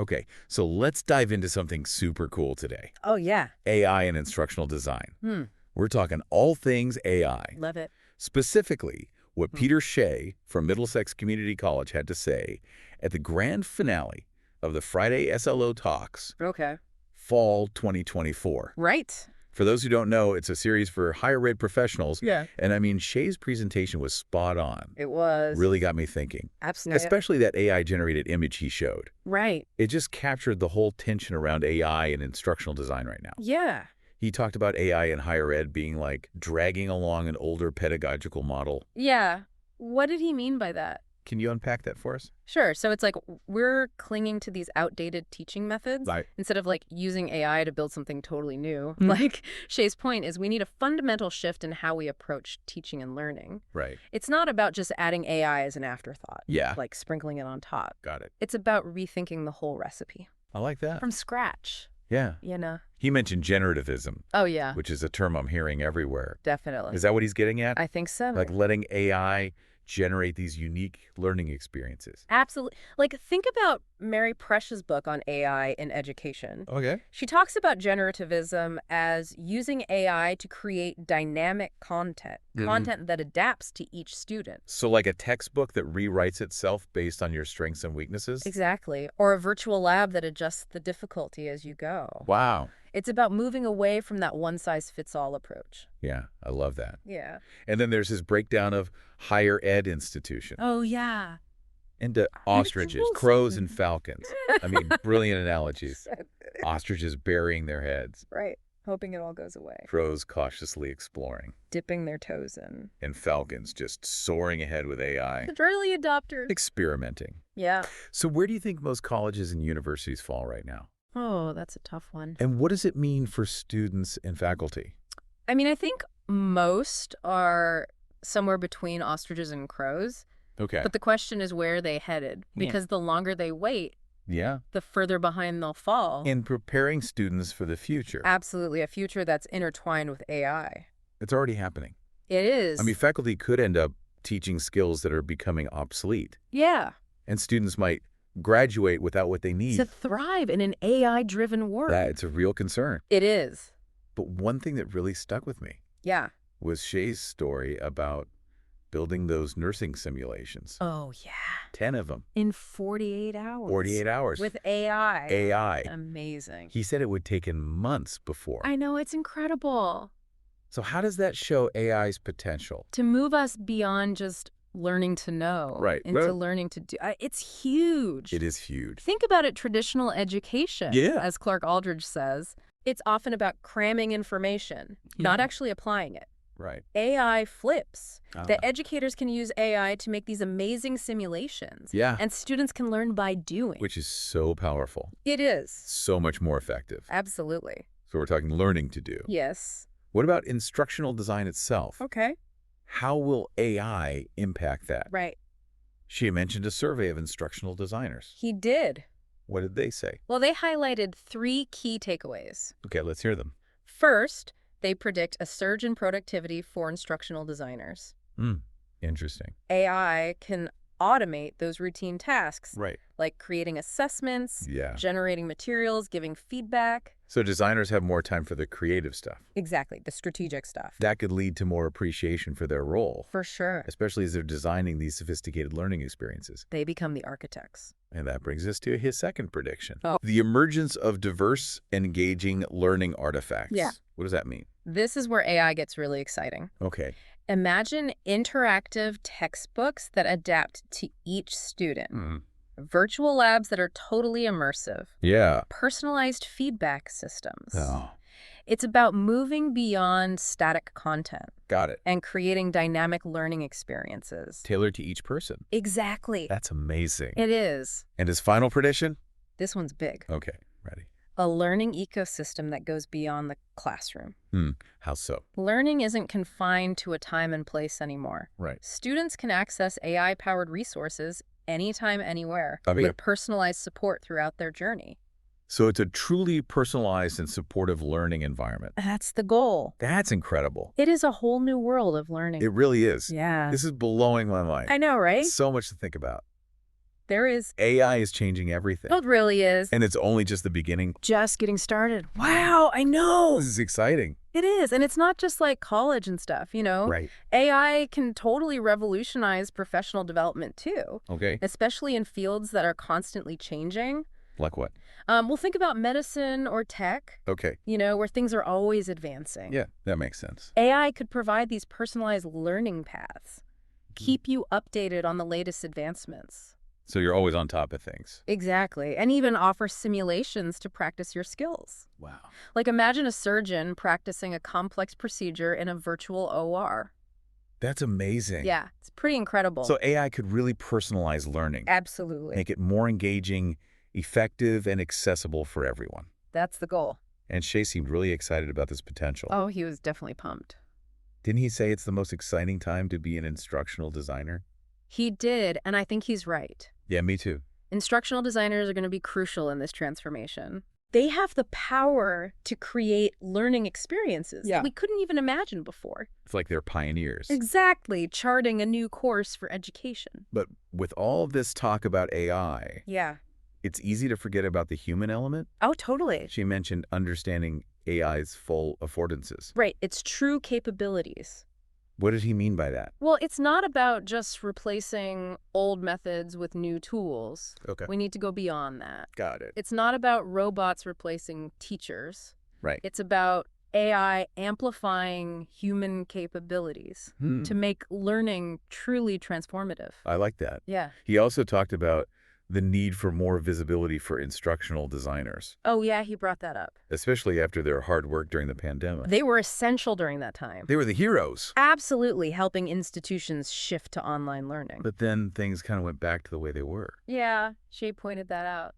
Okay, so let's dive into something super cool today. Oh, yeah. AI and instructional design. We're talking all things AI. Love it. Specifically, what Peter Shae from Middlesex Community College had to say at the grand finale of the Friday SLO Talks, Okay. Fall 2024. Right. For those who don't know, it's a series for higher ed professionals. Yeah. And I mean, Shae's presentation was spot on. It was. Really got me thinking. Absolutely. Especially that AI-generated image he showed. Right. It just captured the whole tension around AI and instructional design right now. Yeah. He talked about AI in higher ed being like dragging along an older pedagogical model. Yeah. What did he mean by that? Can you unpack that for us? Sure. So it's like we're clinging to these outdated teaching methods Right. instead of like using AI to build something totally new. Like Shae's point is we need a fundamental shift in how we approach teaching and learning. Right. It's not about just adding AI as an afterthought. Yeah. Like sprinkling it on top. Got it. It's about rethinking the whole recipe. I like that. From scratch. Yeah. You know? He mentioned generativism, Oh, yeah. which is a term I'm hearing everywhere. Definitely. Is that what he's getting at? I think so. Like letting AI generate these unique learning experiences. Absolutely. Like, think about Mary Precious' book on AI in education. Okay. She talks about generativism as using AI to create dynamic content, content that adapts to each student. So like a textbook that rewrites itself based on your strengths and weaknesses? Exactly. Or a virtual lab that adjusts the difficulty as you go. Wow. It's about moving away from that one-size-fits-all approach. Yeah, I love that. Yeah. And then there's his breakdown of higher ed institutions Oh, yeah. into ostriches, crows, and falcons. I mean, brilliant analogies. Ostriches burying their heads, Right. Hoping it all goes away. crows cautiously exploring, Dipping their toes in. and falcons just soaring ahead with AI, The early adopters. experimenting. Yeah. So where do you think most colleges and universities fall right now? Oh, that's a tough one. And what does it mean for students and faculty? I mean, I think most are somewhere between ostriches and crows. Okay. But the question is where are they headed? Yeah. Because the longer they wait, Yeah. the further behind they'll fall. In preparing students for the future. Absolutely. A future that's intertwined with AI. It's already happening. It is. I mean, faculty could end up teaching skills that are becoming obsolete. yeah. And students might graduate without what they need. To thrive in an AI-driven world. It's a real concern. It is. But one thing that really stuck with me Yeah. was Shae's story about building those nursing simulations. Oh, yeah. 10 of them. In 48 hours. 48 hours. With AI. AI. Amazing. He said it would take him months before. I know. It's incredible. So how does that show AI's potential? To move us beyond just learning to know. Right. Into Well, learning to do. It's huge. It is huge. Think about it, traditional education. Yeah. As Clark Aldridge says, it's often about cramming information, not actually applying it. Right. AI flips. Ah. The educators can use AI to make these amazing simulations. Yeah. And students can learn by doing. Which is so powerful. It is. So much more effective. Absolutely. So we're talking learning to do. Yes. What about instructional design itself? Okay. How will AI impact that? Right. She mentioned a survey of instructional designers. He did. What did they say? Well, they highlighted 3 key takeaways. Okay, let's hear them. First, they predict a surge in productivity for instructional designers. Interesting. AI can automate those routine tasks, Right. like creating assessments, Yeah. generating materials, giving feedback. So designers have more time for the creative stuff. Exactly, the strategic stuff. That could lead to more appreciation for their role, For sure. especially as they're designing these sophisticated learning experiences. They become the architects. And that brings us to his second prediction. Oh. The emergence of diverse, engaging learning artifacts. Yeah. What does that mean? This is where AI gets really exciting. Okay. Imagine interactive textbooks that adapt to each student. Virtual labs that are totally immersive. Yeah. Personalized feedback systems. Oh, It's about moving beyond static content got it. and creating dynamic learning experiences. Tailored to each person. Exactly. That's amazing. It is. And his final prediction? This one's big. Okay, ready. A learning ecosystem that goes beyond the classroom. How so? Learning isn't confined to a time and place anymore. Right. Students can access AI-powered resources anytime, anywhere, I mean- with personalized support throughout their journey. So it's a truly personalized and supportive learning environment. That's the goal. That's incredible. It is a whole new world of learning. It really is. Yeah. This is blowing my mind. I know, right? So much to think about. There is. AI is changing everything. It really is. And it's only just the beginning. Just getting started. Wow, I know. This is exciting. It is. And it's not just like college and stuff, you know? Right. AI can totally revolutionize professional development too, Okay. especially in fields that are constantly changing. Like what? Well, think about medicine or tech, Okay. you know, where things are always advancing. Yeah, that makes sense. AI could provide these personalized learning paths, keep you updated on the latest advancements. So you're always on top of things. Exactly. And even offer simulations to practice your skills. Wow. Like imagine a surgeon practicing a complex procedure in a virtual OR. That's amazing. Yeah, it's pretty incredible. So AI could really personalize learning. Absolutely. Make it more engaging, effective, and accessible for everyone. That's the goal. And Shae seemed really excited about this potential. Oh, he was definitely pumped. Didn't he say it's the most exciting time to be an instructional designer? He did, and I think he's right. Yeah, me too. Instructional designers are going to be crucial in this transformation. They have the power to create learning experiences that we couldn't even imagine before. It's like they're pioneers. Exactly, charting a new course for education. But with all of this talk about AI, Yeah. it's easy to forget about the human element. Oh, totally. She mentioned understanding AI's full affordances. Right, its true capabilities. What did he mean by that? Well, it's not about just replacing old methods with new tools. Okay. We need to go beyond that. Got it. It's not about robots replacing teachers. Right. It's about AI amplifying human capabilities to make learning truly transformative. I like that. Yeah. He also talked about the need for more visibility for instructional designers, Oh, yeah, he brought that up. especially after their hard work during the pandemic. They were essential during that time. They were the heroes. Absolutely helping institutions shift to online learning. But then things kind of went back to the way they were. Yeah, Shae pointed that out.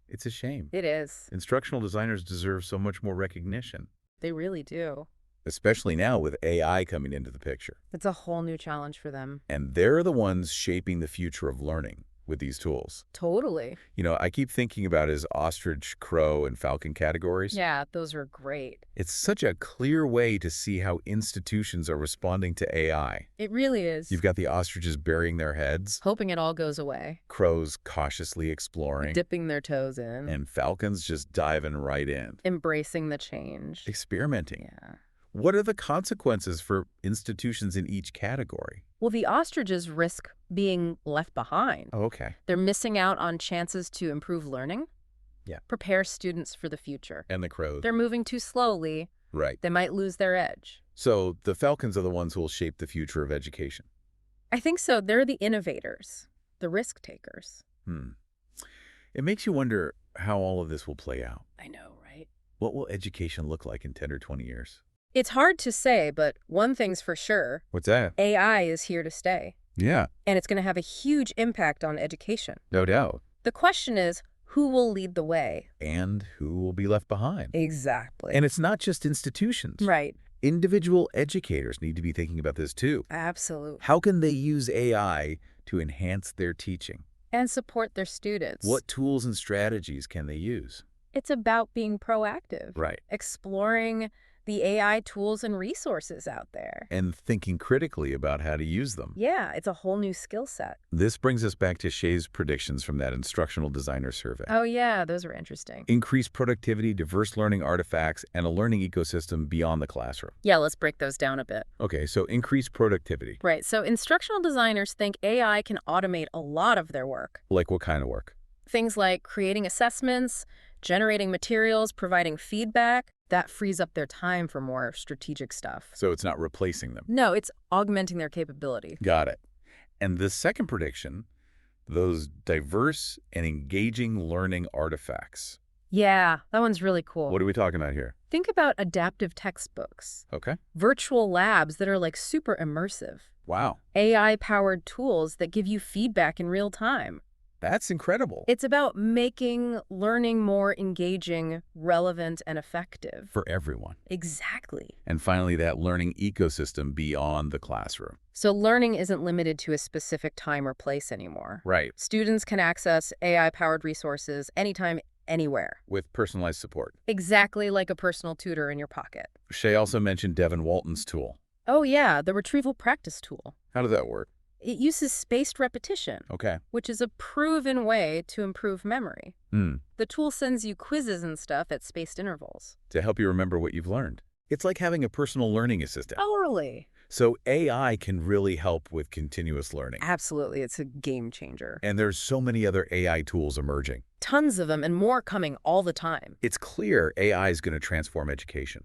It's a shame. It is. Instructional designers deserve so much more recognition, They really do. especially now with AI coming into the picture. It's a whole new challenge for them. And they're the ones shaping the future of learning with these tools. Totally. You know, I keep thinking about his ostrich, crow, and falcon categories. Yeah, those are great. It's such a clear way to see how institutions are responding to AI. It really is. You've got the ostriches burying their heads, Hoping it all goes away. crows cautiously exploring, Dipping their toes in. and falcons just diving right in, Embracing the change. experimenting. Yeah. What are the consequences for institutions in each category? Well, the ostriches risk being left behind. Oh, okay. They're missing out on chances to improve learning. Yeah. Prepare students for the future. And the crows. They're moving too slowly. Right. They might lose their edge. So the falcons are the ones who will shape the future of education. I think so. They're the innovators, the risk takers. It makes you wonder how all of this will play out. I know, right? What will education look like in 10 or 20 years? It's hard to say, but one thing's for sure. What's that? AI is here to stay. Yeah, And it's going to have a huge impact on education. no doubt. The question is, who will lead the way? And who will be left behind? Exactly. And it's not just institutions. Right. Individual educators need to be thinking about this too. Absolutely. How can they use AI to enhance their teaching? And support their students. What tools and strategies can they use? It's about being proactive. Right. Exploring the AI tools and resources out there. And thinking critically about how to use them. Yeah, it's a whole new skill set. This brings us back to Shae's predictions from that instructional designer survey. Oh, yeah, those are interesting. Increased productivity, diverse learning artifacts, and a learning ecosystem beyond the classroom. Yeah, let's break those down a bit. Okay, so increased productivity. Right, so instructional designers think AI can automate a lot of their work. Like what kind of work? Things like creating assessments, generating materials, providing feedback. That frees up their time for more strategic stuff. So it's not replacing them. No, it's augmenting their capability. Got it. And the second prediction, those diverse and engaging learning artifacts. Yeah, that one's really cool. What are we talking about here? Think about adaptive textbooks, Okay. virtual labs that are like super immersive, Wow. AI-powered tools that give you feedback in real time. That's incredible. It's about making learning more engaging, relevant, and effective. For everyone. Exactly. And finally, that learning ecosystem beyond the classroom. So learning isn't limited to a specific time or place anymore. Right. Students can access AI-powered resources anytime, anywhere. With personalized support. Exactly like a personal tutor in your pocket. Shae also mentioned Devin Walton's tool. Oh yeah, the retrieval practice tool. How does that work? It uses spaced repetition, Okay. which is a proven way to improve memory. The tool sends you quizzes and stuff at spaced intervals. To help you remember what you've learned. It's like having a personal learning assistant. Totally. So AI can really help with continuous learning. Absolutely. It's a game changer. And there's so many other AI tools emerging. Tons of them and more coming all the time. It's clear AI is going to transform education.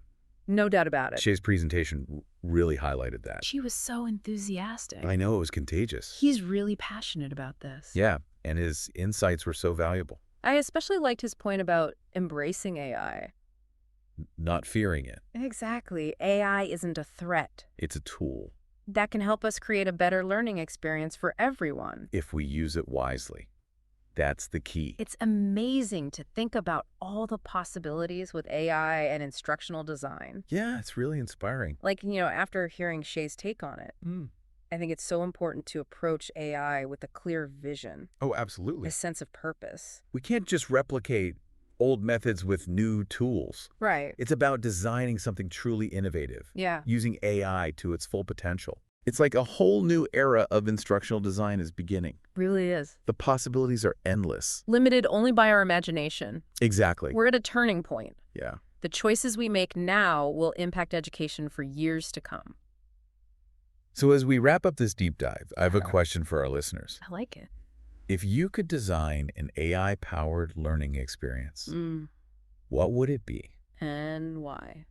No doubt about it. Shae's presentation really highlighted that. She was so enthusiastic. I know, it was contagious. He's really passionate about this. Yeah, and his insights were so valuable. I especially liked his point about embracing AI. Not fearing it. Exactly. AI isn't a threat. It's a tool. That can help us create a better learning experience for everyone. If we use it wisely. That's the key. It's amazing to think about all the possibilities with AI and instructional design. Yeah, it's really inspiring. Like, after hearing Shae's take on it, I think it's so important to approach AI with a clear vision, Oh, absolutely. a sense of purpose. We can't just replicate old methods with new tools. Right. It's about designing something truly innovative. Yeah. Using AI to its full potential. It's like a whole new era of instructional design is beginning. Really is. The possibilities are endless. Limited only by our imagination. Exactly. We're at a turning point. Yeah. The choices we make now will impact education for years to come. So as we wrap up this deep dive, I have a question for our listeners. I like it. If you could design an AI-powered learning experience, what would it be? And why?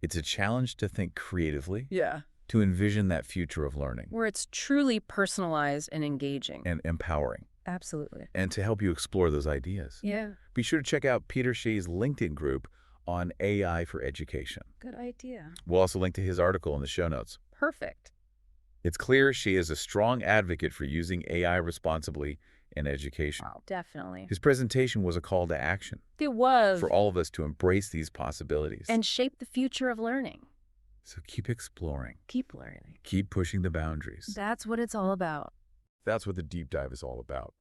It's a challenge to think creatively, Yeah. to envision that future of learning. Where it's truly personalized and engaging. And empowering. Absolutely. And to help you explore those ideas. Yeah. Be sure to check out Peter Shae's LinkedIn group on AI for education. Good idea. We'll also link to his article in the show notes. Perfect. It's clear Shae is a strong advocate for using AI responsibly in education. Wow, definitely. His presentation was a call to action It was. for all of us to embrace these possibilities. And shape the future of learning. So keep exploring. Keep learning. Keep pushing the boundaries. That's what it's all about. That's what the deep dive is all about.